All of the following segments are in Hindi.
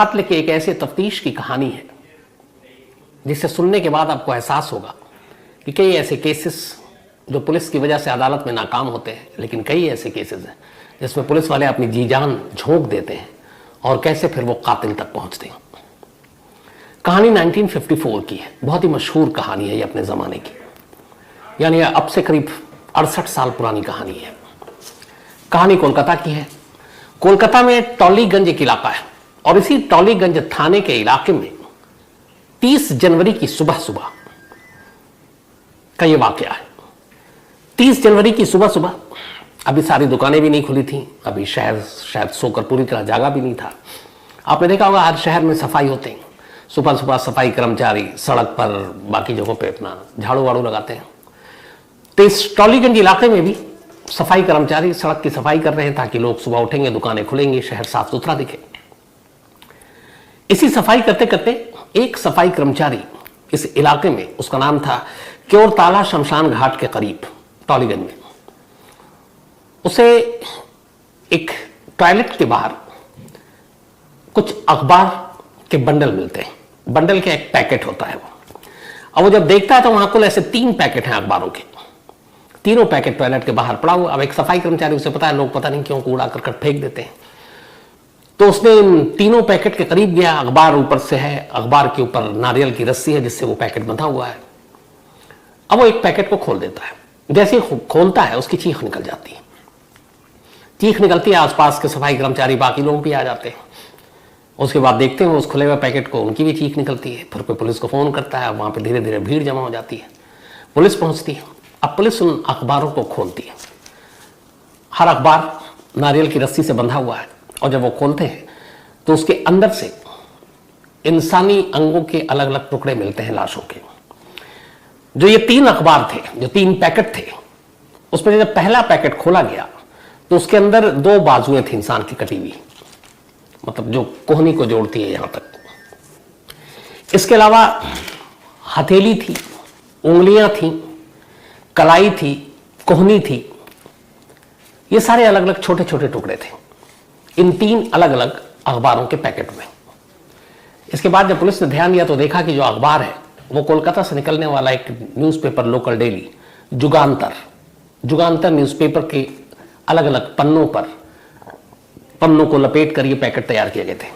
कत्ल की एक ऐसी तफ्तीश की कहानी है जिसे सुनने के बाद आपको एहसास होगा कि कई ऐसे केसेस जो पुलिस की वजह से अदालत में नाकाम होते हैं, लेकिन कई ऐसे केसेस हैं जिसमें पुलिस वाले अपनी जी जान झोंक देते हैं और कैसे फिर वो कातिल तक पहुंचते हैं। कहानी 1954 की है, बहुत ही मशहूर कहानी है ये अपने ज़माने की, यानी अब से करीब 68 साल पुरानी कहानी है। कहानी कोलकाता की है। कोलकाता में टॉलीगंज एक इलाका है और इसी टॉलीगंज थाने के इलाके में 30 जनवरी की सुबह सुबह का ये वाकया है। 30 जनवरी की सुबह सुबह अभी सारी दुकानें भी नहीं खुली थी, अभी शहर शायद सोकर पूरी तरह जागा भी नहीं था। आपने देखा होगा हर शहर में सफाई होते हैं, सुबह सुबह सफाई कर्मचारी सड़क पर बाकी जगहों पे अपना झाड़ू वाड़ू लगाते हैं। तो इस टॉलीगंज इलाके में भी सफाई कर्मचारी सड़क की सफाई कर रहे हैं ताकि लोग सुबह उठेंगे, दुकानें खुलेंगी, शहर साफ सुथरा दिखे। इसी सफाई करते करते एक सफाई कर्मचारी इस इलाके में, उसका नाम था क्योरताला शमशान घाट के करीब टॉलीगंज में, उसे एक टॉयलेट के बाहर कुछ अखबार के बंडल मिलते हैं। बंडल का एक पैकेट होता है वो। अब वो जब देखता है तो वहां कुल ऐसे 3 पैकेट हैं अखबारों के। तीनों पैकेट टॉयलेट के बाहर पड़ा हुआ। अब एक सफाई कर्मचारी, उसे पता है लोग पता नहीं क्यों कूड़ा करकट फेंक देते हैं, तो उसने इन तीनों पैकेट के करीब गया। अखबार ऊपर से है, अखबार के ऊपर नारियल की रस्सी है जिससे वो पैकेट बंधा हुआ है। अब वो एक पैकेट को खोल देता है। जैसे ही खोलता है उसकी चीख निकल जाती है। चीख निकलती है, आसपास के सफाई कर्मचारी बाकी लोग भी आ जाते हैं। उसके बाद देखते हैं उस खुले हुए पैकेट को, उनकी भी चीख निकलती है। फिर कोई पुलिस को फोन करता है, वहां पे धीरे धीरे भीड़ जमा हो जाती है। पुलिस पहुंचती है। अब पुलिस उन अखबारों को खोलती है। हर अखबार नारियल की रस्सी से बंधा हुआ है और जब वो खोलते हैं तो उसके अंदर से इंसानी अंगों के अलग अलग टुकड़े मिलते हैं, लाशों के। जो ये 3 अखबार थे, जो 3 पैकेट थे, उसमें जब पहला पैकेट खोला गया तो उसके अंदर 2 बाजुएं थी इंसान की कटी हुई, मतलब जो कोहनी को जोड़ती है यहां तक। इसके अलावा हथेली थी, उंगलियां थी, कलाई थी, कोहनी थी। ये सारे अलग अलग छोटे छोटे टुकड़े थे इन 3 अलग अलग अखबारों के पैकेट में। इसके बाद जब पुलिस ने ध्यान दिया तो देखा कि जो अखबार है वो कोलकाता से निकलने वाला एक newspaper, local daily Jugantar newspaper के अलग अलग पन्नों को लपेट कर ये पैकेट तैयार किए गए थे।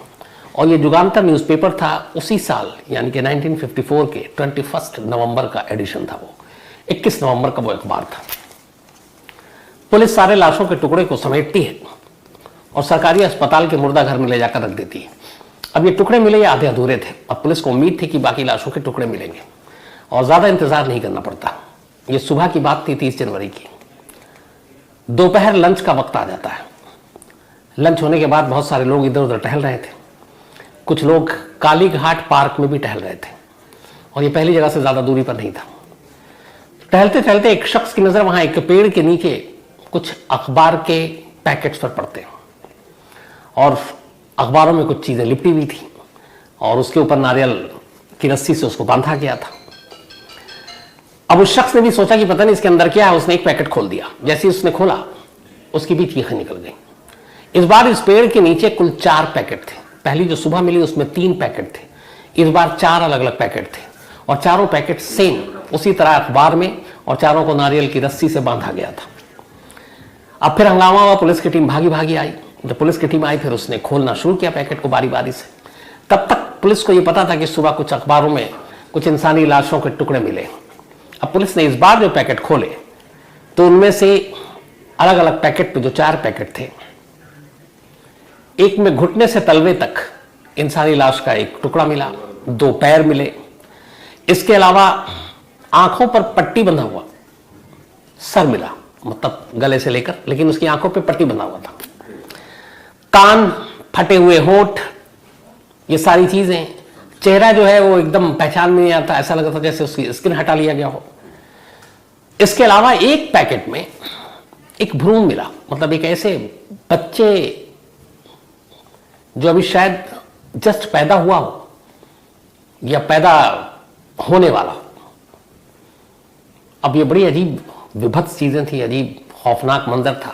और ये जुगांतर न्यूज़पेपर था उसी साल, यानी कि 1954 के 21 नवंबर का एडिशन था। वो 21 नवंबर का वो अखबार था। पुलिस सारे लाशों के टुकड़े को समेटती है और सरकारी अस्पताल के मुर्दा घर में ले जाकर रख देती है। अब ये टुकड़े मिले, ये आधे अधूरे थे। अब पुलिस को उम्मीद थी कि बाकी लाशों के टुकड़े मिलेंगे और ज्यादा इंतजार नहीं करना पड़ता। ये सुबह की बात थी, 30 जनवरी की। दोपहर लंच का वक्त आ जाता है। लंच होने के बाद बहुत सारे लोग इधर उधर टहल रहे थे। कुछ लोग काली घाट पार्क में भी टहल रहे थे और ये पहली जगह से ज्यादा दूरी पर नहीं था। टहलते टहलते एक शख्स की नजर वहां एक पेड़ के नीचे कुछ अखबार के पैकेट्स पर पड़ते हैं और अखबारों में कुछ चीजें लिपटी हुई थी और उसके ऊपर नारियल की रस्सी से उसको बांधा गया था। अब उस शख्स ने भी सोचा कि पता नहीं इसके अंदर क्या है। उसने एक पैकेट खोल दिया। जैसे ही उसने खोला उसकी भी चीखें निकल गई। इस बार इस पेड़ के नीचे कुल 4 पैकेट थे। पहली जो सुबह मिली उसमें 3 पैकेट थे, इस बार 4 अलग अलग पैकेट थे और चारों पैकेट सेम उसी तरह अखबार में और चारों को नारियल की रस्सी से बांधा गया था। अब फिर हंगामा हुआ, पुलिस की टीम भागी भागी आई। जब पुलिस की टीम आई फिर उसने खोलना शुरू किया पैकेट को बारी बारी से। तब तक पुलिस को यह पता था कि सुबह कुछ अखबारों में कुछ इंसानी लाशों के टुकड़े मिले। अब पुलिस ने इस बार जो पैकेट खोले तो उनमें से अलग अलग पैकेट पे जो 4 पैकेट थे, एक में घुटने से तलवे तक इंसानी लाश का एक टुकड़ा मिला, 2 पैर मिले। इसके अलावा आंखों पर पट्टी बंधा हुआ सर मिला, मतलब गले से लेकर, लेकिन उसकी आंखों पे पट्टी बंधा हुआ था। कान, फटे हुए होंठ, ये सारी चीजें। चेहरा जो है वो एकदम पहचान में नहीं आता, ऐसा लगा था जैसे उसकी स्किन हटा लिया गया हो। इसके अलावा एक पैकेट में एक भ्रूण मिला, मतलब एक ऐसे बच्चे जो अभी शायद जस्ट पैदा हुआ हो या पैदा होने वाला हो। अब ये बड़ी अजीब विभत्स चीजें थी, अजीब खौफनाक मंजर था।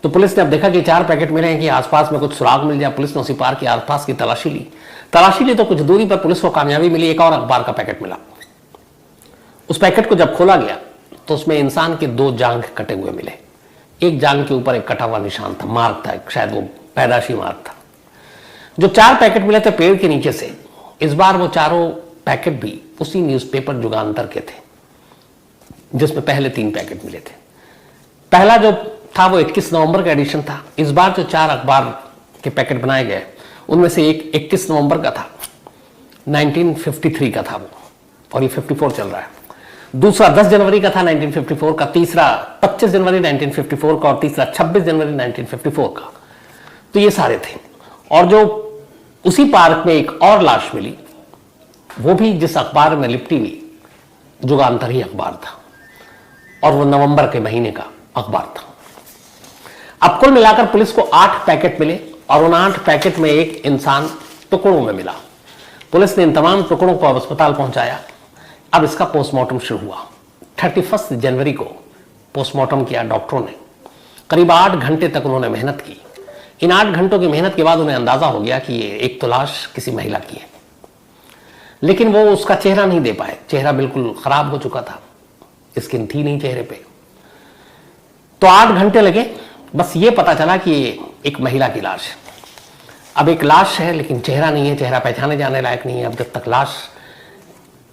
तो पुलिस ने अब देखा कि 4 पैकेट मिले हैं कि आसपास में कुछ सुराग मिल जाए। पुलिस ने उसी पार्क के आसपास की तलाशी ली तो कुछ दूरी पर पुलिस को कामयाबी मिली, एक और अखबार का पैकेट मिला। उस पैकेट को जब खोला गया तो उसमें इंसान के 2 जांघ कटे हुए मिले। एक जांघ के ऊपर एक कटा हुआ निशान था, मार्क था, शायद वो पैदाशी मार्क था। जो 4 पैकेट मिले थे पेड़ के नीचे से, इस बार वो चारों पैकेट भी उसी न्यूज़पेपर जुगांतर के थे जिसमें पहले 3 पैकेट मिले थे। पहला जो था वो 21 नवंबर का एडिशन था। इस बार जो 4 अखबार के पैकेट बनाए गए उनमें से एक 21 नवंबर का था, 1953 का था वो, और ये 54 चल रहा है। दूसरा 10 जनवरी का था 1954 का, तीसरा 25 जनवरी 1954 का और तीसरा 26 जनवरी 1954 का। तो ये सारे थे। और जो उसी पार्क में एक और लाश मिली, वो भी जिस अखबार में लिपटी हुई जुगांतर ही अखबार था, और वो नवंबर के महीने का अखबार था। अब कुल मिलाकर पुलिस को 8 पैकेट मिले और उन 8 पैकेट में एक इंसान टुकड़ों में मिला। पुलिस ने इन तमाम टुकड़ों को अब अस्पताल पहुंचाया। अब इसका पोस्टमार्टम शुरू हुआ। 31 जनवरी को पोस्टमार्टम किया डॉक्टरों ने। करीब 8 घंटे तक उन्होंने मेहनत की। इन 8 घंटों की मेहनत के बाद उन्हें अंदाजा हो गया कि ये एक तो लाश किसी महिला की है, लेकिन वो उसका चेहरा नहीं दे पाए। चेहरा बिल्कुल खराब हो चुका था, स्किन थी नहीं चेहरे पे। तो 8 घंटे लगे, बस ये पता चला कि ये एक महिला की लाश है। अब एक लाश है लेकिन चेहरा नहीं है, चेहरा पहचाने जाने लायक नहीं है। अब जब तक लाश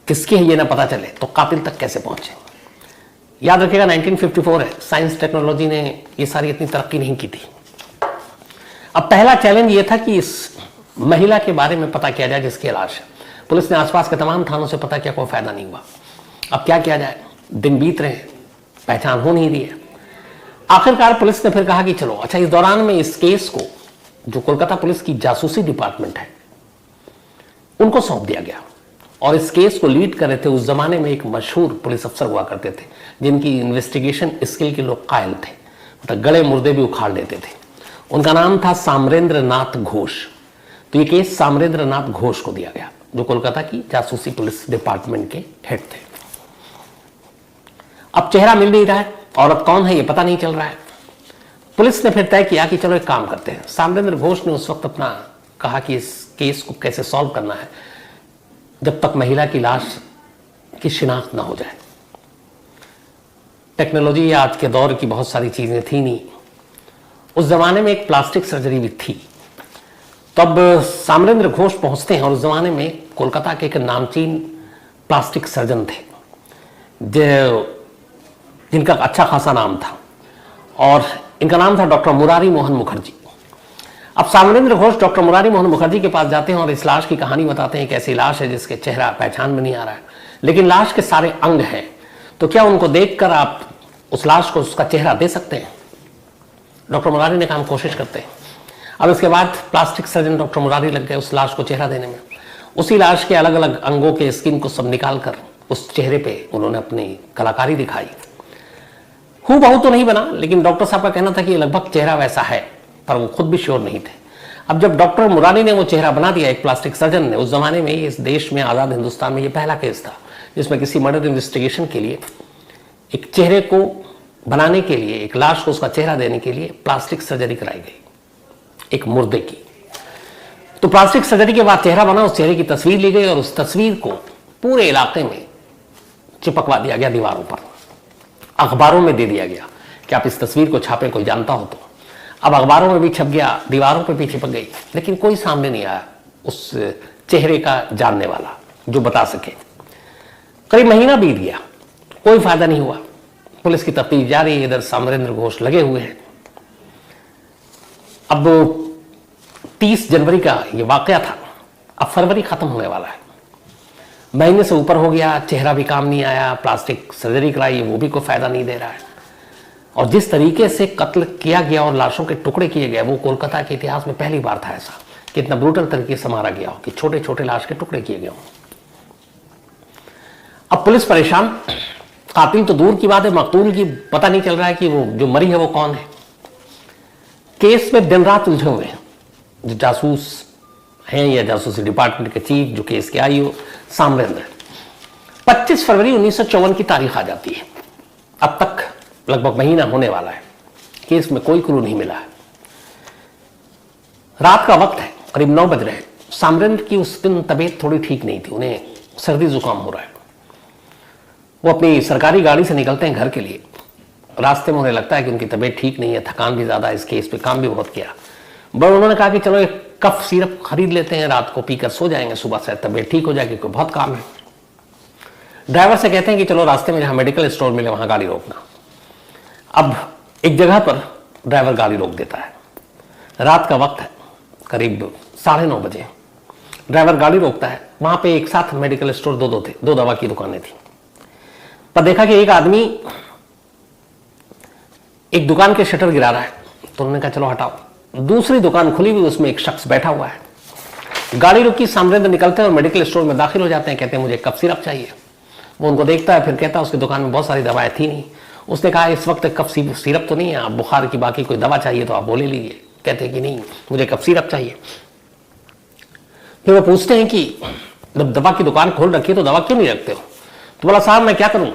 किसकी है ये ना पता चले तो कातिल तक कैसे पहुंचे। याद रखिएगा 1954 है, साइंस टेक्नोलॉजी ने ये सारी इतनी तरक्की नहीं की थी। अब पहला चैलेंज ये था कि इस महिला के बारे में पता किया जाए जिसकी लाश है। पुलिस ने आसपास के तमाम थानों से पता किया, कोई फायदा नहीं हुआ। अब क्या किया जाए, दिन बीत रहे हैं, पहचान हो नहीं रही है। आखिरकार पुलिस ने फिर कहा कि चलो अच्छा, इस दौरान में इस केस को जो कोलकाता पुलिस की जासूसी डिपार्टमेंट है उनको सौंप दिया गया। और इस केस को लीड कर रहे थे उस जमाने में एक मशहूर पुलिस अफसर हुआ करते थे जिनकी इन्वेस्टिगेशन स्किल के लोग कायल थे, मतलब गले मुर्दे भी उखाड़ लेते थे। उनका नाम था साम्रेंद्र नाथ घोष। तो ये केस साम्रेंद्र नाथ घोष को दिया गया जो कोलकाता की जासूसी पुलिस डिपार्टमेंट के हेड थे। अब चेहरा मिल नहीं रहा है, औरत कौन है ये पता नहीं चल रहा है। पुलिस ने फिर तय किया कि चलो एक काम करते हैं। साम्रेंद्र घोष ने उस वक्त अपना कहा कि इस केस को कैसे सॉल्व करना है जब तक महिला की लाश की शिनाख्त ना हो जाए। टेक्नोलॉजी आज के दौर की बहुत सारी चीजें थी नहीं, उस जमाने में एक प्लास्टिक सर्जरी भी थी। तब साम्रेंद्र घोष पहुंचते हैं और उस जमाने में कोलकाता के एक नामचीन प्लास्टिक सर्जन थे जिनका अच्छा खासा नाम था, और इनका नाम था डॉक्टर मुरारी मोहन मुखर्जी। अब साम्रेंद्र घोष डॉक्टर मुरारी मोहन मुखर्जी के पास जाते हैं और इस लाश की कहानी बताते हैं कि ऐसी लाश है जिसके चेहरा पहचान में नहीं आ रहा है, लेकिन लाश के सारे अंग हैं, तो क्या उनको देखकर आप उस लाश को उसका चेहरा दे सकते हैं? डॉक्टर मुरारी ने कहा हम कोशिश करते हैं। अब इसके बाद प्लास्टिक सर्जन डॉक्टर मुरारी लग गए उस लाश को चेहरा देने में। उसी लाश के अलग अलग अंगों के स्किन को सब निकाल कर उस चेहरे पे उन्होंने अपनी कलाकारी दिखाई। हूबहू तो नहीं बना, लेकिन डॉक्टर साहब का कहना था कि लगभग चेहरा वैसा है, पर वो खुद भी श्योर नहीं थे। अब जब डॉक्टर मुरारी ने वो चेहरा बना दिया एक प्लास्टिक सर्जन ने, उस जमाने में इस देश में आज़ाद हिंदुस्तान में ये पहला केस था जिसमें किसी मर्डर इन्वेस्टिगेशन के लिए एक चेहरे को बनाने के लिए, एक लाश को उसका चेहरा देने के लिए प्लास्टिक सर्जरी कराई गई एक मुर्दे की। तो प्लास्टिक सर्जरी के बाद चेहरा बना, उस चेहरे की तस्वीर ली गई और उस तस्वीर को पूरे इलाके में चिपकवा दिया गया, दीवारों पर, अखबारों में दे दिया गया कि आप इस तस्वीर को छापें, कोई जानता हो तो। अब अखबारों में भी छप गया, दीवारों पे भी चिपक गई, लेकिन कोई सामने नहीं आया उस चेहरे का जानने वाला जो बता सके। करीब महीना बीत गया, कोई फायदा नहीं हुआ। पुलिस की तफ्तीश जारी है, इधर साम्रेंद्र घोष लगे हुए हैं। अब 30 जनवरी का ये वाकया था, अब फरवरी खत्म होने वाला है, महीने से ऊपर हो गया, चेहरा भी काम नहीं आया, प्लास्टिक सर्जरी कराई वो भी कोई फायदा नहीं दे रहा है। और जिस तरीके से कत्ल किया गया और लाशों के टुकड़े किए गए, वो कोलकाता के इतिहास में पहली बार था ऐसा कि इतना ब्रूटल तरीके से मारा गया हो, कि छोटे छोटे लाश के टुकड़े किए गए हों। अब पुलिस परेशान, कातिल तो दूर की बात है, मकतूल की पता नहीं चल रहा है कि वो जो मरी है वो कौन है। केस में दिन रात उलझे हुए हैं जो जासूस हैं या जासूसी डिपार्टमेंट के चीफ, जो केस के आईओ साम्रेंद्र। 25 फरवरी 1954 की तारीख आ जाती है। अब तक लगभग महीना होने वाला है। केस में कोई क्लू नहीं मिला है। रात का वक्त है, करीब 9 बज रहे हैं। सामरेंद्र की उस दिन तबीयत थोड़ी ठीक नहीं थी, उन्हें सर्दी जुकाम हो रहा है। वो अपनी सरकारी गाड़ी से निकलते हैं घर के लिए। रास्ते में उन्हें लगता है कि उनकी तबीयत ठीक नहीं है, थकान भी ज्यादा, इस केस पे काम भी बहुत किया। बट उन्होंने कहा कि चलो एक कफ सिरप खरीद लेते हैं, रात को पीकर सो जाएंगे, सुबह से तबीयत ठीक हो जाएगी, कोई बहुत काम है। ड्राइवर से कहते हैं कि चलो रास्ते में जहां मेडिकल स्टोर मिले वहां गाड़ी रोकना। अब एक जगह पर ड्राइवर गाड़ी रोक देता है। रात का वक्त है, करीब 9:30 बजे। ड्राइवर गाड़ी रोकता है। वहां पे एक साथ मेडिकल स्टोर दो थे, 2 दवा की दुकानें थी। पर देखा कि एक आदमी एक दुकान के शटर गिरा रहा है, तो उन्होंने कहा चलो हटाओ। दूसरी दुकान खुली हुई, उसमें एक शख्स बैठा हुआ है। गाड़ी रुकी, सामरेंद्र निकलते हैं और मेडिकल स्टोर में दाखिल हो जाते हैं। कहते हैं मुझे कफ सिरप चाहिए। वो उनको देखता है, फिर कहता है उसकी दुकान में बहुत सारी दवाएं थी नहीं। उसने कहा इस वक्त कफ सिरप तो नहीं है, आप बुखार की बाकी कोई दवा चाहिए तो आप बोले लीजिए। कहते हैं कि नहीं, मुझे कफ सिरप चाहिए। फिर वो पूछते हैं कि जब दवा की दुकान खोल रखी है तो दवा क्यों नहीं रखते हो? तो बोला साहब मैं क्या करूं,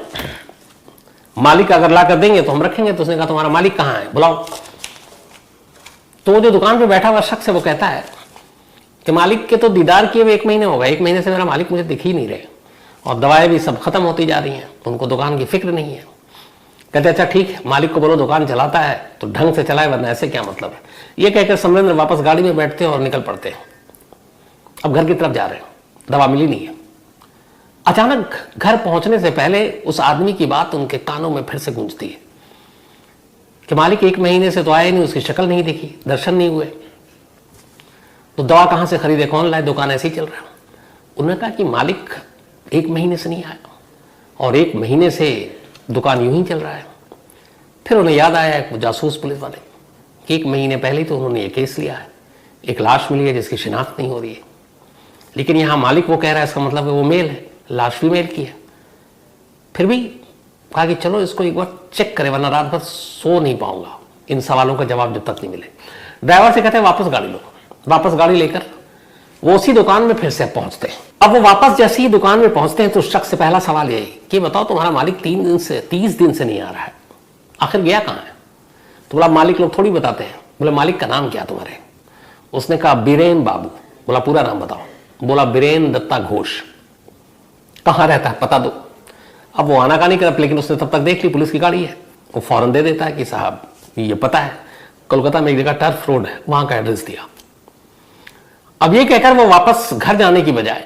मालिक अगर ला कर देंगे तो हम रखेंगे। तो उसने कहा तुम्हारा मालिक कहां है, बुलाओ। तो वो जो दुकान पे बैठा हुआ शख्स है वो कहता है कि मालिक के तो दीदार किए हुए 1 महीने हो गए, 1 महीने से मेरा मालिक मुझे दिख ही नहीं रहे और दवाएं भी सब खत्म होती जा रही हैं, उनको दुकान की फिक्र नहीं है। कहते अच्छा ठीक है, मालिक को बोलो दुकान चलाता है तो ढंग से चलाए, वरना ऐसे क्या मतलब है। ये कहकर समरेंद्र वापस गाड़ी में बैठते हैं और निकल पड़ते हैं। अब घर की तरफ जा रहे हैं, दवा मिली नहीं है। अचानक घर पहुंचने से पहले उस आदमी की बात उनके कानों में फिर से गूंजती है कि मालिक 1 महीने से तो आए नहीं, उसकी शक्ल नहीं दिखी, दर्शन नहीं हुए, तो दवा कहां से खरीदे, कौन लाए, दुकान ऐसे ही चल रहा है। उन्होंने कहा कि मालिक 1 महीने से नहीं आया और 1 महीने से दुकान यूं ही चल रहा है। फिर उन्हें याद आया वो जासूस पुलिस वाले कि 1 महीने पहले तो उन्होंने ये केस लिया है, एक लाश मिली है जिसकी शिनाख्त नहीं हो रही है, लेकिन यहां मालिक वो कह रहा है, इसका मतलब है वो मेल है, लाश भी मेल की है। फिर भी कहा कि चलो इसको एक बार चेक करें, वरना रात भर सो नहीं पाऊंगा, इन सवालों का जवाब जब तक नहीं मिले। ड्राइवर से कहते हैं वापस गाड़ी लो। वापस गाड़ी लेकर वो उसी दुकान में फिर से पहुंचते हैं। अब वो वापस जैसे ही दुकान में पहुंचते हैं तो उस शख्स से पहला सवाल यही कि बताओ तुम्हारा मालिक 30 दिन से नहीं आ रहा है, आखिर गया कहां है? तो बोला मालिक लोग थोड़ी बताते हैं। बोले मालिक का नाम क्या तुम्हारे? उसने कहा बीरेन बाबू। बोला पूरा नाम बताओ। बोला बीरेन दत्ता घोष। कहां रहता है पता दो। अब वो आनाकानी कर, लेकिन उसने तब तक देख ली पुलिस की गाड़ी है, वो फौरन दे देता है कि साहब ये पता है, कोलकाता में एक जगह टर्फ रोड है, वहां का एड्रेस दिया। अब ये कहकर वो वापस घर जाने की बजाय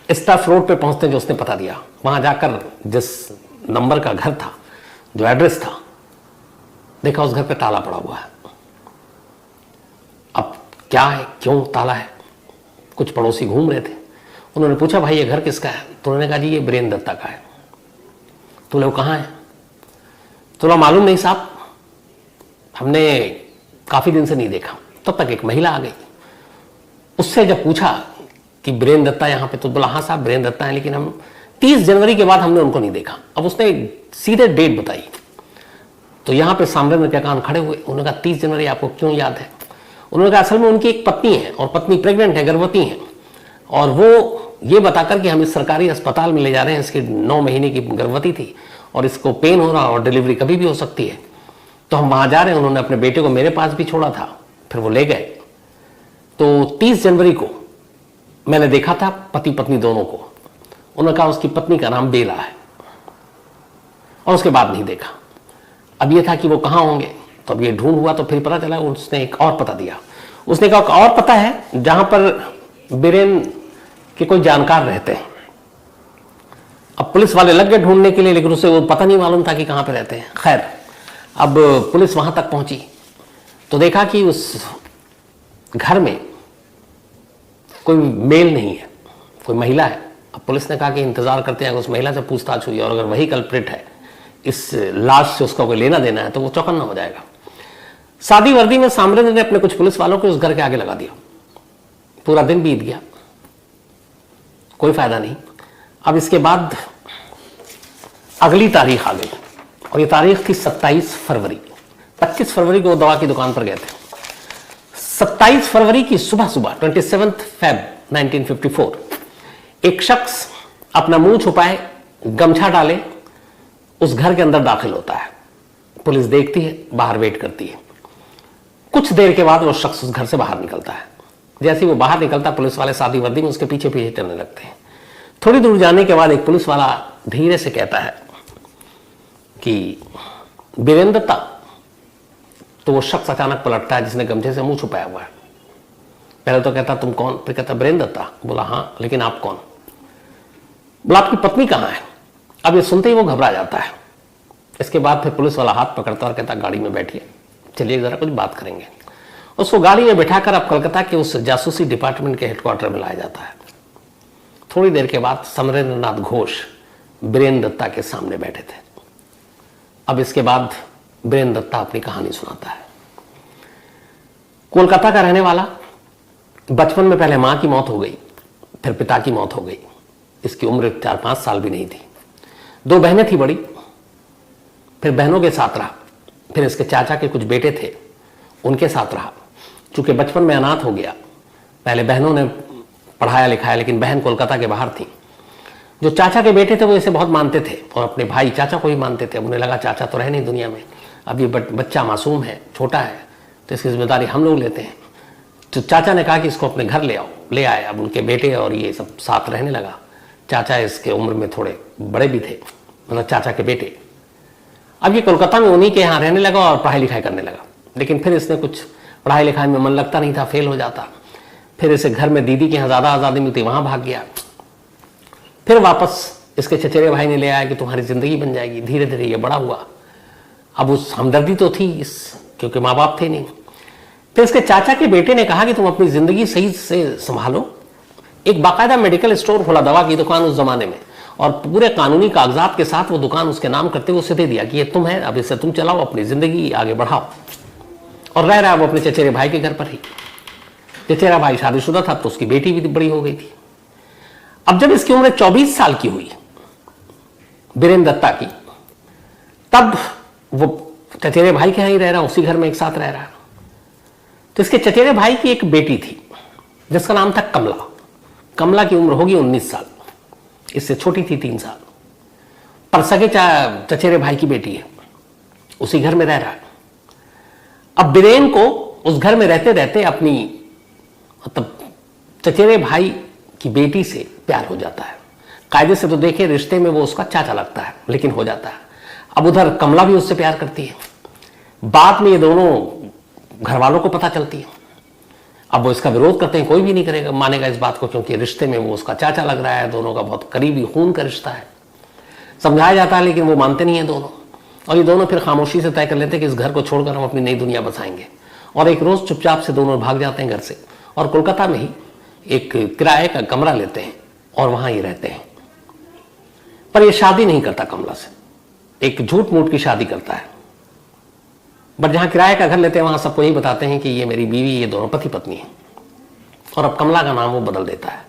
इस टर्फ रोड पे पहुंचते जो उसने पता दिया, वहां जाकर जिस नंबर का घर था, जो एड्रेस था, देखा उस घर पे ताला पड़ा हुआ है। अब क्या है, क्यों ताला है? कुछ पड़ोसी घूम रहे थे, उन्होंने पूछा भाई ये घर किसका है? तो उन्होंने कहा जी ये बीरेन दत्ता का है। तो वो कहाँ है? तो मालूम नहीं साहब, हमने काफी दिन से नहीं देखा। तब तक एक महिला आ गई, उससे जब पूछा कि बीरेन दत्ता यहाँ पे, तो बोला हाँ साहब बीरेन दत्ता है, लेकिन हम 30 जनवरी के बाद हमने उनको नहीं देखा। अब उसने सीधे डेट बताई। तो यहाँ पे सामरेंद्र के कान खड़े हुए। उन्होंने कहा 30 जनवरी आपको क्यों याद है? उन्होंने कहा असल में उनकी एक पत्नी है और पत्नी प्रेग्नेंट है, गर्भवती है, और वो ये बताकर कि हम इस सरकारी अस्पताल में ले जा रहे हैं, इसकी 9 महीने की गर्भवती थी और इसको पेन हो रहा और डिलीवरी कभी भी हो सकती है, तो हम वहां जा रहे हैं। उन्होंने अपने बेटे को मेरे पास भी छोड़ा था, फिर वो ले गए। तो 30 जनवरी को मैंने देखा था पति पत्नी दोनों को। उन्होंने कहा उसकी पत्नी का नाम बेला है, और उसके बाद नहीं देखा। अब ये था कि वो कहाँ होंगे, तो अब ये ढूंढ हुआ, तो फिर पता चला उसने एक और पता दिया। उसने कहा और पता है जहां पर बीरेन के कोई जानकार रहते हैं। अब पुलिस वाले लग गए ढूंढने के लिए, लेकिन उसे वो पता नहीं मालूम था कि कहां पे रहते हैं। खैर अब पुलिस वहां तक पहुंची तो देखा कि उस घर में कोई मेल नहीं है, कोई महिला है। अब पुलिस ने कहा कि इंतजार करते हैं, उस महिला से पूछताछ हुई और अगर वही कल्प्रिट है, इस लाश से उसका कोई लेना देना है, तो वो चौकन्ना हो जाएगा। सादी वर्दी में सामरेंद्र ने अपने कुछ पुलिस वालों को उस घर के आगे लगा दिया। पूरा दिन बीत गया, कोई फायदा नहीं। अब इसके बाद अगली तारीख आ गई और ये तारीख थी 27 फरवरी। 25 फरवरी को वो दवा की दुकान पर गए थे। 27 फरवरी की सुबह सुबह 27 फेब 1954 एक शख्स अपना मुंह छुपाए, गमछा डाले, उस घर के अंदर दाखिल होता है। पुलिस देखती है, बाहर वेट करती है। कुछ देर के बाद वो शख्स उस घर से बाहर निकलता है। जैसे ही वो बाहर निकलता, पुलिस वाले सादी वर्दी में उसके पीछे पीछे चलने लगते हैं। थोड़ी दूर जाने के बाद एक पुलिस वाला धीरे से कहता है कि वीरेंद्र दत्ता। तो वो शख्स अचानक पलटता है जिसने गमछे से मुंह छुपाया हुआ है। पहले तो कहता तुम कौन, फिर कहता वीरेंद्र दत्ता। बोला हाँ, लेकिन आप कौन? बोला आपकी पत्नी कहाँ है? अब ये सुनते ही वो घबरा जाता है। इसके बाद फिर पुलिस वाला हाथ पकड़ता और कहता गाड़ी में बैठिए, चलिए जरा कुछ बात करेंगे। उसको गाड़ी में बैठाकर अब कलकत्ता के उस जासूसी डिपार्टमेंट के हेडक्वार्टर में लाया जाता है। थोड़ी देर के बाद समरेंद्र नाथ घोष वीरेंद्र दत्ता के सामने बैठे थे। अब इसके बाद वीरेंद्र दत्ता अपनी कहानी सुनाता है। कोलकाता का रहने वाला, बचपन में पहले मां की मौत हो गई, फिर पिता की मौत हो गई। इसकी उम्र 4-5 साल भी नहीं थी। 2 बहनें थी बड़ी, फिर बहनों के साथ रहा। फिर इसके चाचा के कुछ बेटे थे, उनके साथ रहा। चूंकि बचपन में अनाथ हो गया, पहले बहनों ने पढ़ाया लिखाया, लेकिन बहन कोलकाता के बाहर थी। जो चाचा के बेटे थे वो इसे बहुत मानते थे और अपने भाई चाचा को ही मानते थे। अब उन्हें लगा चाचा तो रहे नहीं दुनिया में, अब ये बच्चा मासूम है, छोटा है, तो इसकी जिम्मेदारी हम लोग लेते हैं। तो चाचा ने कहा कि इसको अपने घर ले आओ। ले आए। अब उनके बेटे और ये सब साथ रहने लगा। चाचा इसके उम्र में थोड़े बड़े भी थे, मतलब चाचा के बेटे। अब ये कोलकाता में उन्हीं के यहाँ रहने लगा और पढ़ाई लिखाई करने लगा। लेकिन फिर इसने कुछ पढ़ाई लिखाई में मन लगता नहीं था, फेल हो जाता। फिर इसे घर में दीदी के यहाँ ज़्यादा आज़ादी मिलती, वहाँ भाग गया। फिर वापस इसके चचेरे भाई ने ले आया कि तुम्हारी ज़िंदगी बन जाएगी। धीरे धीरे ये बड़ा हुआ। अब उस हमदर्दी तो थी इस, क्योंकि माँ बाप थे नहीं। फिर इसके चाचा के बेटे ने कहा कि तुम अपनी ज़िंदगी सही से संभालो। एक बाकायदा मेडिकल स्टोर खोला, दवा की दुकान उस ज़माने में, और पूरे कानूनी कागजात के साथ वो दुकान उसके नाम करते हुए उसे दे दिया कि ये तुम है, अब इससे तुम चलाओ, अपनी ज़िंदगी आगे बढ़ाओ। और रह रहा वो अपने चचेरे भाई के घर पर ही। चचेरा भाई शादीशुदा था, तो उसकी बेटी भी बड़ी हो गई थी। अब जब इसकी उम्र 24 साल की हुई, वीरेंद्र दत्ता की, तब वो चचेरे भाई के यहाँ ही रह रहा, उसी घर में एक साथ रह रहा। तो इसके चचेरे भाई की एक बेटी थी जिसका नाम था कमला। कमला की उम्र होगी 19 साल, इससे छोटी थी 3 साल, पर सगे चचेरे भाई की बेटी है, उसी घर में रह रहा है। अब वीरेन को उस घर में रहते रहते अपनी मतलब चचेरे भाई की बेटी से प्यार हो जाता है। कायदे से तो देखे रिश्ते में वो उसका चाचा लगता है, लेकिन हो जाता है। अब उधर कमला भी उससे प्यार करती है। बाद में ये दोनों घर वालों को पता चलती है। अब वो इसका विरोध करते हैं, कोई भी नहीं करेगा, मानेगा इस बात को, क्योंकि रिश्ते में वो उसका चाचा लग रहा है। दोनों का बहुत करीबी खून का रिश्ता है। समझाया जाता है, लेकिन वो मानते नहीं है दोनों। और ये दोनों फिर खामोशी से तय कर लेते हैं कि इस घर को छोड़कर हम अपनी नई दुनिया बसाएंगे। और एक रोज चुपचाप से दोनों भाग जाते हैं घर से, और कोलकाता में ही एक किराए का कमरा लेते हैं और वहां ही रहते हैं। पर ये शादी नहीं करता कमला से, एक झूठ मूठ की शादी करता है। बट जहां किराए का घर लेते हैं वहां सबको यही बताते हैं कि ये मेरी बीवी, ये दोनों पति पत्नी है। और अब कमला का नाम वो बदल देता है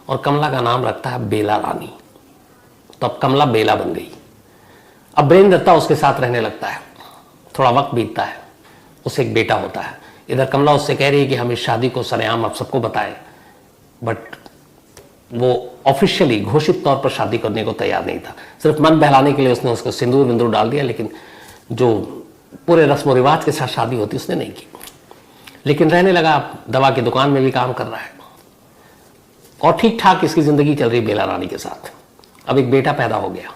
और कमला का नाम रखता है बेला रानी। तो अब कमला बेला बन गई। अब वीरेंद्र दत्ता उसके साथ रहने लगता है। थोड़ा वक्त बीतता है, उसे एक बेटा होता है। इधर कमला उससे कह रही है कि हम इस शादी को सरेआम आप सबको बताएं, बट वो ऑफिशियली घोषित तौर पर शादी करने को तैयार नहीं था। सिर्फ मन बहलाने के लिए उसने उसको सिंदूर विंदूर डाल दिया, लेकिन जो पूरे रस्म और रिवाज के साथ शादी होती उसने नहीं की। लेकिन रहने लगा, दवा की दुकान में भी काम कर रहा है और ठीक ठाक इसकी जिंदगी चल रही बेला रानी के साथ। अब एक बेटा पैदा हो गया।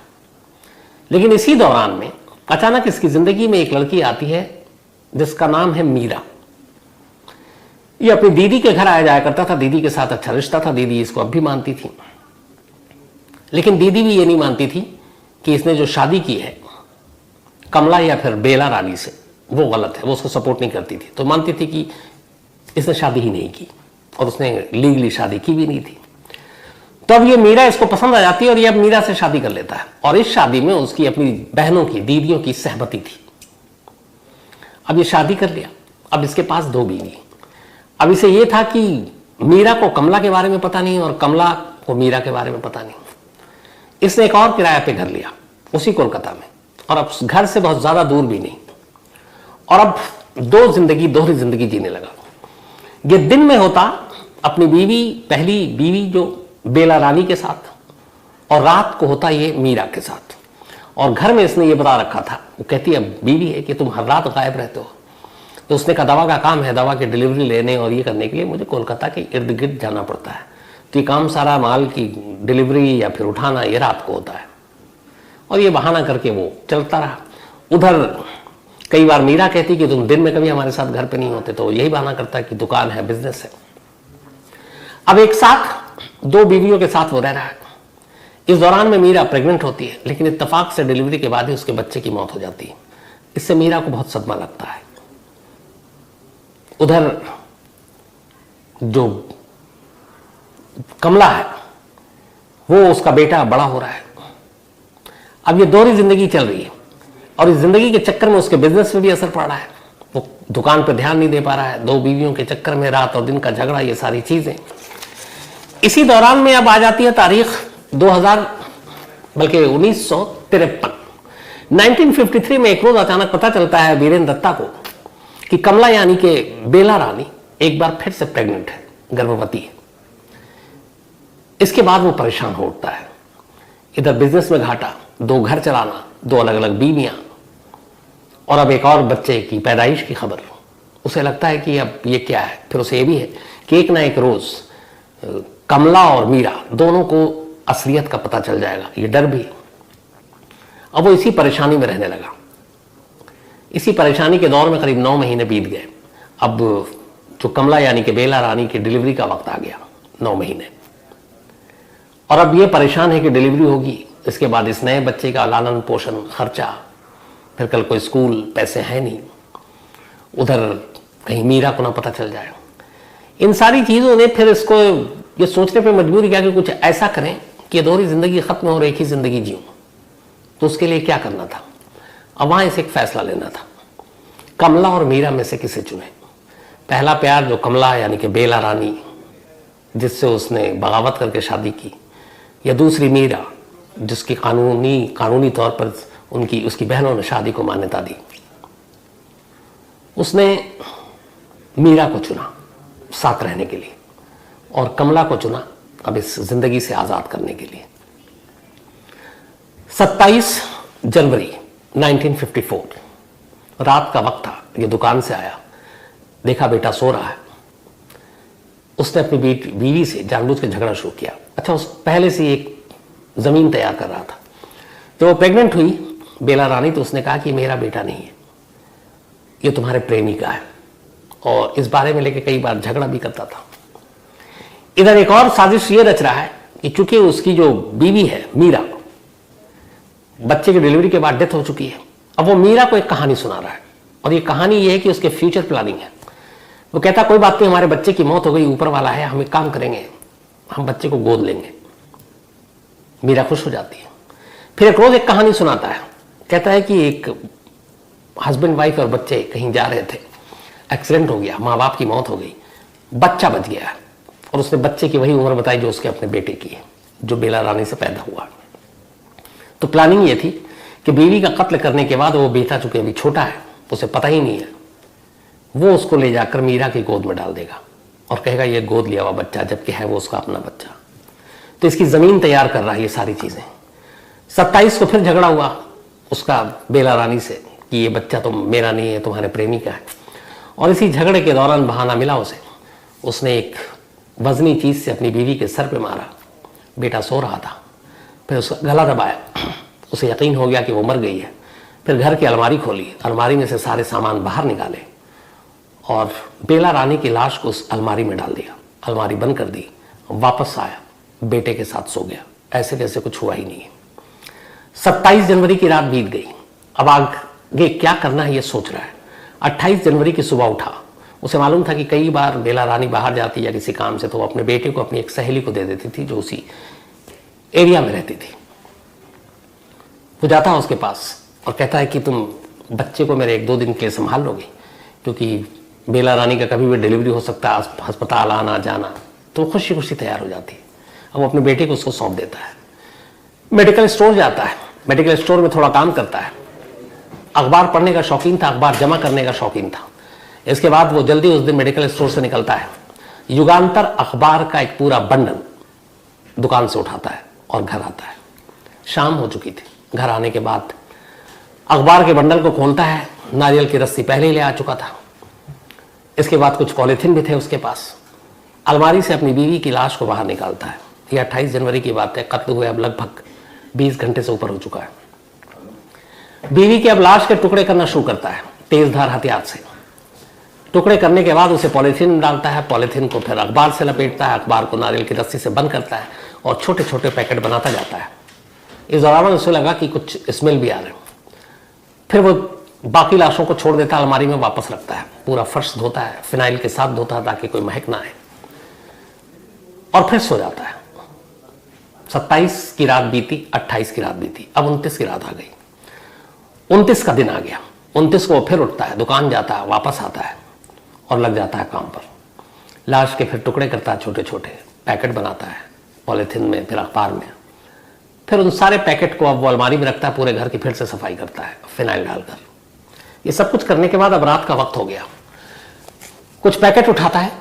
लेकिन इसी दौरान में अचानक इसकी जिंदगी में एक लड़की आती है जिसका नाम है मीरा। ये अपनी दीदी के घर आया जाया करता था, दीदी के साथ अच्छा रिश्ता था, दीदी इसको अब भी मानती थी। लेकिन दीदी भी ये नहीं मानती थी कि इसने जो शादी की है कमला या फिर बेला रानी से, वो गलत है, वो उसको सपोर्ट नहीं करती थी। तो मानती थी कि इसने शादी ही नहीं की और उसने लीगली शादी की भी नहीं थी। तो अब ये मीरा इसको पसंद आ जाती है और ये अब मीरा से शादी कर लेता है। और इस शादी में उसकी अपनी बहनों की, दीदियों की सहमति थी। अब ये शादी कर लिया। अब इसके पास 2 बीवी। अब इसे ये था कि मीरा को कमला के बारे में पता नहीं और कमला को मीरा के बारे में पता नहीं। इसने एक और किराए पे घर लिया उसी कोलकाता में, और अब घर से बहुत ज्यादा दूर भी नहीं। और अब दोहरी जिंदगी जीने लगा। ये दिन में होता अपनी बीवी, पहली बीवी जो बेला रानी के साथ, और रात को होता ये मीरा के साथ। और घर में इसने ये बता रखा था, वो कहती है बीवी है कि तुम हर रात गायब रहते हो। तो उसने कहा दवा का काम है, दवा की डिलीवरी लेने और ये करने के लिए मुझे कोलकाता के इर्द गिर्द जाना पड़ता है, तो ये काम सारा माल की डिलीवरी या फिर उठाना ये रात को होता है। और ये बहाना करके वो चलता रहा। उधर कई बार मीरा कहती कि तुम दिन में कभी हमारे साथ घर पे नहीं होते, तो यही बहाना करता है कि दुकान है, बिजनेस है। अब एक साथ 2 बीवियों के साथ वो रह रहा है। इस दौरान में मीरा प्रेग्नेंट होती है, लेकिन इत्तेफाक से डिलीवरी के बाद ही उसके बच्चे की मौत हो जाती है। इससे मीरा को बहुत सदमा लगता है। उधर जो कमला है वो, उसका बेटा बड़ा हो रहा है। अब ये दोहरी जिंदगी चल रही है और इस जिंदगी के चक्कर में उसके बिजनेस में भी असर पड़ रहा है। वो दुकान पर ध्यान नहीं दे पा रहा है, 2 बीवियों के चक्कर में रात और दिन का झगड़ा, ये सारी चीजें। इसी दौरान में अब आ जाती है तारीख 2000 बल्कि 1953। 1953 में एक रोज अचानक पता चलता है वीरेंद्र दत्ता को कि कमला यानी कि बेला रानी एक बार फिर से प्रेग्नेंट है, गर्भवती है। इसके बाद वो परेशान हो उठता है। इधर बिजनेस में घाटा, 2 घर चलाना, 2 अलग अलग बीवियां, और अब एक और बच्चे की पैदाइश की खबर। उसे लगता है कि अब ये क्या है। फिर उसे ये भी है कि एक ना एक रोज कमला और मीरा दोनों को असलियत का पता चल जाएगा, ये डर भी। अब वो इसी परेशानी में रहने लगा। इसी परेशानी के दौर में करीब 9 महीने बीत गए। अब जो कमला यानी कि बेला रानी की डिलीवरी का वक्त आ गया, 9 महीने। और अब ये परेशान है कि डिलीवरी होगी, इसके बाद इस नए बच्चे का लालन पोषण, खर्चा, फिर कल कोई स्कूल, पैसे हैं नहीं, उधर कहीं मीरा को ना पता चल जाए। इन सारी चीज़ों ने फिर इसको ये सोचने पे मजबूर किया कि कुछ ऐसा करें कि दोहरी जिंदगी खत्म हो और एक ही जिंदगी जीऊं। तो उसके लिए क्या करना था? अब वहां इसे एक फैसला लेना था, कमला और मीरा में से किसे चुने। पहला प्यार जो कमला यानी कि बेला रानी, जिससे उसने बगावत करके शादी की, या दूसरी मीरा जिसकी कानूनी तौर पर उसकी बहनों ने शादी को मान्यता दी। उसने मीरा को चुना साथ रहने के लिए और कमला को चुना अब इस जिंदगी से आजाद करने के लिए। 27 जनवरी 1954 रात का वक्त था। ये दुकान से आया, देखा बेटा सो रहा है। उसने अपनी बीवी से जानबूझ के झगड़ा शुरू किया। अच्छा, उस पहले से एक जमीन तैयार कर रहा था। तो वो प्रेग्नेंट हुई बेला रानी, तो उसने कहा कि मेरा बेटा नहीं है, ये तुम्हारे प्रेमी का है, और इस बारे में लेके कई बार झगड़ा भी करता था। इधर एक और साजिश ये रच रहा है कि चूंकि उसकी जो बीवी है मीरा, बच्चे की डिलीवरी के बाद डेथ हो चुकी है, अब वो मीरा को एक कहानी सुना रहा है, और ये कहानी ये है कि उसके फ्यूचर प्लानिंग है। वो कहता कोई बात नहीं, हमारे बच्चे की मौत हो गई, ऊपर वाला है, हम एक काम करेंगे, हम बच्चे को गोद लेंगे। मीरा खुश हो जाती है। फिर एक रोज एक कहानी सुनाता है, कहता है कि एक हस्बैंड वाइफ और बच्चे कहीं जा रहे थे, एक्सीडेंट हो गया, माँ बाप की मौत हो गई, बच्चा बच गया, और उसने बच्चे की वही उम्र बताई जो उसके अपने बेटे की है, जो बेला रानी से पैदा हुआ। तो प्लानिंग ये थी कि बीवी का कत्ल करने के बाद वो बेटा चूंकि अभी छोटा है, उसे पता ही नहीं है, वो उसको ले जाकर मीरा की गोद में डाल देगा और कहेगा ये गोद लिया हुआ बच्चा, जबकि है वो उसका अपना बच्चा। तो इसकी जमीन तैयार कर रहा है ये सारी चीजें। 27 को फिर झगड़ा हुआ उसका बेला रानी से कि ये बच्चा तो मेरा नहीं है, तुम्हारे प्रेमी का है। और इसी झगड़े के दौरान बहाना मिला उसे, उसने एक वजनी चीज से अपनी बीवी के सर पे मारा। बेटा सो रहा था, फिर उसका गला दबाया, उसे यकीन हो गया कि वो मर गई है। फिर घर की अलमारी खोली, अलमारी में से सारे सामान बाहर निकाले और बेला रानी की लाश को उस अलमारी में डाल दिया, अलमारी बंद कर दी, वापस आया, बेटे के साथ सो गया, ऐसे जैसे कुछ हुआ ही नहीं है। 27 जनवरी की रात बीत गई, अब आगे क्या करना है ये सोच रहा है। 28 जनवरी की सुबह उठा, उसे मालूम था कि कई बार बेला रानी बाहर जाती या किसी काम से तो वो अपने बेटे को अपनी एक सहेली को दे देती थी जो उसी एरिया में रहती थी। वो जाता है उसके पास और कहता है कि तुम बच्चे को मेरे 1-2 दिन के लिए संभाल लोगे, क्योंकि बेला रानी का कभी भी डिलीवरी हो सकता है, अस्पताल आना जाना। तो खुशी खुशी तैयार हो जाती है। अब वो अपने बेटे को उसको सौंप देता है। मेडिकल स्टोर जाता है, मेडिकल स्टोर में थोड़ा काम करता है। अखबार पढ़ने का शौकीन था, अखबार जमा करने का शौकीन था। इसके बाद वो जल्दी उस दिन मेडिकल स्टोर से निकलता है, युगांतर अखबार का एक पूरा बंडल दुकान से उठाता है और घर आता है। शाम हो चुकी थी, घर आने के बाद अखबार के बंडल को खोलता है, नारियल की रस्सी पहले ही ले आ चुका था। इसके बाद कुछ पॉलीथिन भी थे उसके पास। अलमारी से अपनी बीवी की लाश को बाहर निकालता है। यह 28 जनवरी की बात है। कत्ल हुए अब लगभग 20 घंटे से ऊपर हो चुका है। बीवी के अब लाश के टुकड़े करना शुरू करता है तेजधार हथियार से। टुकड़े करने के बाद उसे पॉलीथीन में डालता है। पॉलीथीन को फिर अखबार से लपेटता है। अखबार को नारियल की रस्सी से बंद करता है और छोटे छोटे पैकेट बनाता जाता है। इस दौरान उसे लगा कि कुछ स्मेल भी आ रहे। फिर वो बाकी लाशों को छोड़ देता है, अलमारी में वापस रखता है। पूरा फर्श धोता है, फिनाइल के साथ धोता है ताकि कोई महक ना आए, और फिर सो जाता है। 27 की रात बीती, 28 की रात बीती, अब 29 की रात आ गई। 29 का दिन आ गया। 29 को फिर उठता है, दुकान जाता है, वापस आता है और लग जाता है काम पर। लाश के फिर टुकड़े करता है, छोटे छोटे पैकेट बनाता है पॉलीथिन में, फिर अखबार में। फिर उन सारे पैकेट को अब वो अलमारी में रखता है। पूरे घर की फिर से सफाई करता है फिनाइल डालकर। ये सब कुछ करने के बाद अब रात का वक्त हो गया। कुछ पैकेट उठाता है,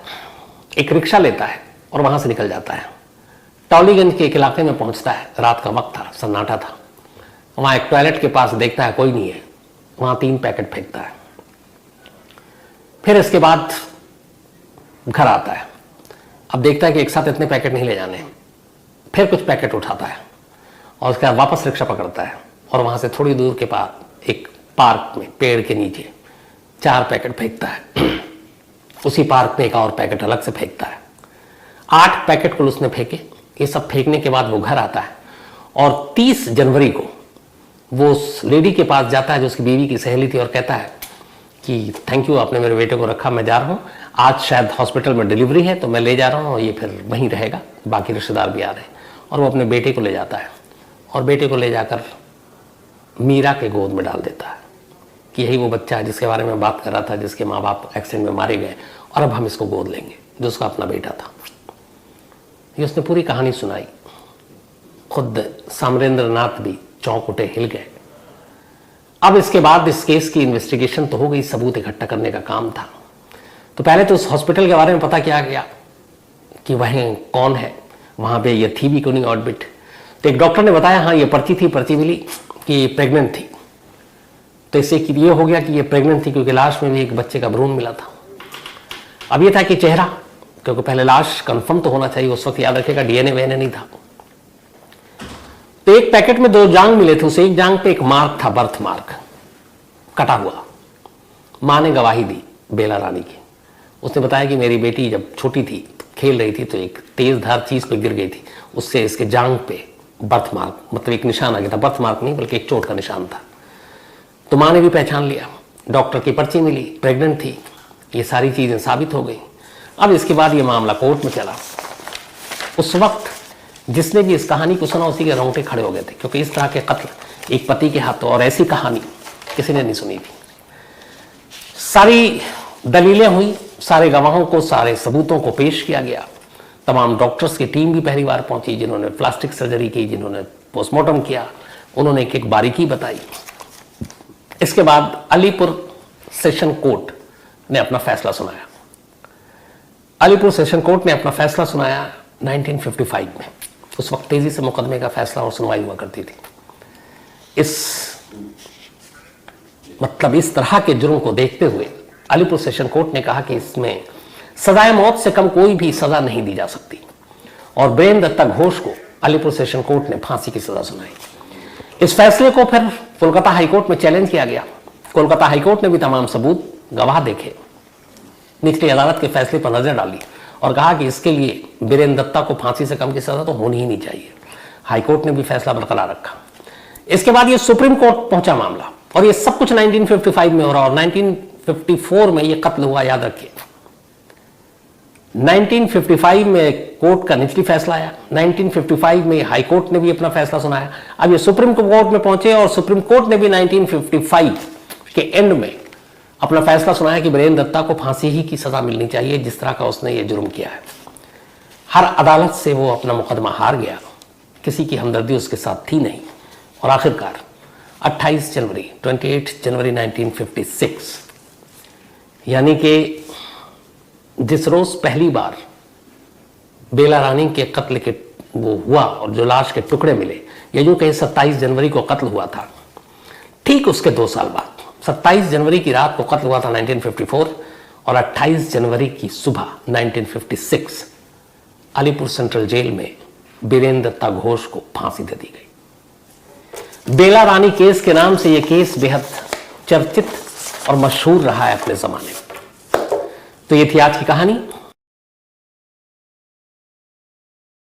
एक रिक्शा लेता है और वहां से निकल जाता है। टॉलीगंज के एक इलाके में पहुंचता है। रात का वक्त था, सन्नाटा था। वहां एक टॉयलेट के पास देखता है कोई नहीं है। वहां 3 पैकेट फेंकता है। फिर इसके बाद घर आता है। अब देखता है कि एक साथ इतने पैकेट नहीं ले जाने। फिर कुछ पैकेट उठाता है और उसके बाद वापस रिक्शा पकड़ता है और वहां से थोड़ी दूर के पास एक पार्क में पेड़ के नीचे 4 पैकेट फेंकता है। उसी पार्क में एक और पैकेट अलग से फेंकता है। 8 पैकेट कुल उसने फेंके। ये सब फेंकने के बाद वो घर आता है और 30 जनवरी को वो उस लेडी के पास जाता है जो उसकी बीवी की सहेली थी और कहता है कि थैंक यू, आपने मेरे बेटे को रखा, मैं जा रहा हूँ। आज शायद हॉस्पिटल में डिलीवरी है तो मैं ले जा रहा हूँ और ये फिर वहीं रहेगा, बाकी रिश्तेदार भी आ रहे हैं। और वो अपने बेटे को ले जाता है और बेटे को ले जाकर मीरा के गोद में डाल देता है कि यही वो बच्चा है जिसके बारे में बात कर रहा था, जिसके माँ बाप एक्सीडेंट में मारे गए और अब हम इसको गोद लेंगे, जो उसका अपना बेटा था। ये उसने पूरी कहानी सुनाई। खुद सामरेंद्र नाथ भी चौंक उठे, हिल गए। अब इसके बाद इस केस की इन्वेस्टिगेशन तो हो गई, सबूत इकट्ठा करने का काम था। तो पहले तो उस हॉस्पिटल के बारे में पता किया गया कि वह कौन है, वहां पे ये थी भी कोई नहीं ऑर्बिट। तो एक डॉक्टर ने बताया हाँ ये पर्ची थी, पर्ची मिली कि प्रेग्नेंट थी। तो इससे ये हो गया कि ये प्रेग्नेंट थी क्योंकि लाश में भी एक बच्चे का भ्रूण मिला था। अब ये था कि चेहरा, क्योंकि पहले लाश कंफर्म तो होना चाहिए, उस वक्त याद रखेगा डीएनए वीएनए नहीं था। तो एक पैकेट में 2 जांग मिले थे। उस एक जांग पे एक मार्क था, बर्थ मार्क, कटा हुआ। मां ने गवाही दी बेला रानी की। उसने बताया कि मेरी बेटी जब छोटी थी, खेल रही थी, तो एक तेज धार चीज पे गिर गई थी, उससे इसके जांग पे बर्थ मार्क, मतलब एक निशान आ गया था। बर्थ मार्क नहीं बल्कि एक चोट का निशान था। तो मां ने भी पहचान लिया। डॉक्टर की पर्ची मिली, प्रेग्नेंट थी। ये सारी चीजें साबित हो गई। अब इसके बाद ये मामला कोर्ट में चला। उस वक्त जिसने भी इस कहानी को सुना उसी के रोंगटे खड़े हो गए थे, क्योंकि इस तरह के कत्ल एक पति के हाथों और ऐसी कहानी किसी ने नहीं सुनी थी। सारी दलीलें हुई, सारे गवाहों को, सारे सबूतों को पेश किया गया। तमाम डॉक्टर्स की टीम भी पहली बार पहुंची, जिन्होंने प्लास्टिक सर्जरी की, जिन्होंने पोस्टमार्टम किया। उन्होंने एक एक बारीकी बताई। इसके बाद अलीपुर सेशन कोर्ट ने अपना फैसला सुनाया। अलीपुर सेशन कोर्ट ने अपना फैसला सुनाया 1955 में। उस वक्त तेजी से मुकदमे का फैसला और सुनवाई हुआ करती थी। इस तरह के जुर्म को देखते हुए अलीपुर सेशन कोर्ट ने कहा कि इसमें सजाए मौत से कम कोई भी सजा नहीं दी जा सकती, और ब्रेन दत्ता घोष को अलीपुर सेशन कोर्ट ने फांसी की सजा सुनाई। इस फैसले को फिर कोलकाता हाईकोर्ट में चैलेंज किया गया। कोलकाता हाईकोर्ट ने भी तमाम सबूत, गवाह देखे, निचली अदालत के फैसले पर नजर डाली और कहा कि इसके लिए बीरेन दत्ता को फांसी से कम की सजा तो होनी ही नहीं चाहिए। हाईकोर्ट ने भी फैसला बरकरार रखा। इसके बाद ये सुप्रीम कोर्ट पहुंचा मामला, और ये सब कुछ 1955 में हो रहा, और 1954 में ये कत्ल हुआ। याद रखिए 1955 में कोर्ट का निचली फैसला आया, 1955 में हाई कोर्ट ने भी अपना फैसला सुनाया। अब ये सुप्रीम कोर्ट में पहुंचे और सुप्रीम कोर्ट ने भी 1955 के एंड में अपना फैसला सुनाया कि बीरेन दत्ता को फांसी ही की सजा मिलनी चाहिए, जिस तरह का उसने ये जुर्म किया है। हर अदालत से वो अपना मुकदमा हार गया, किसी की हमदर्दी उसके साथ थी नहीं, और आखिरकार 28 जनवरी 1956, यानी कि जिस रोज पहली बार बेला रानी के कत्ल के वो हुआ और जो लाश के टुकड़े मिले, या यूं कहीं 27 जनवरी को कत्ल हुआ था, ठीक उसके 2 साल बाद 27 जनवरी की रात को कत्ल हुआ था 1954, और 28 जनवरी की सुबह 1956 अलीपुर सेंट्रल जेल में बीरेंद्र दत्ता घोष को फांसी दे दी गई। बेला रानी केस के नाम से यह केस बेहद चर्चित और मशहूर रहा है अपने जमाने में। तो ये थी आज की कहानी।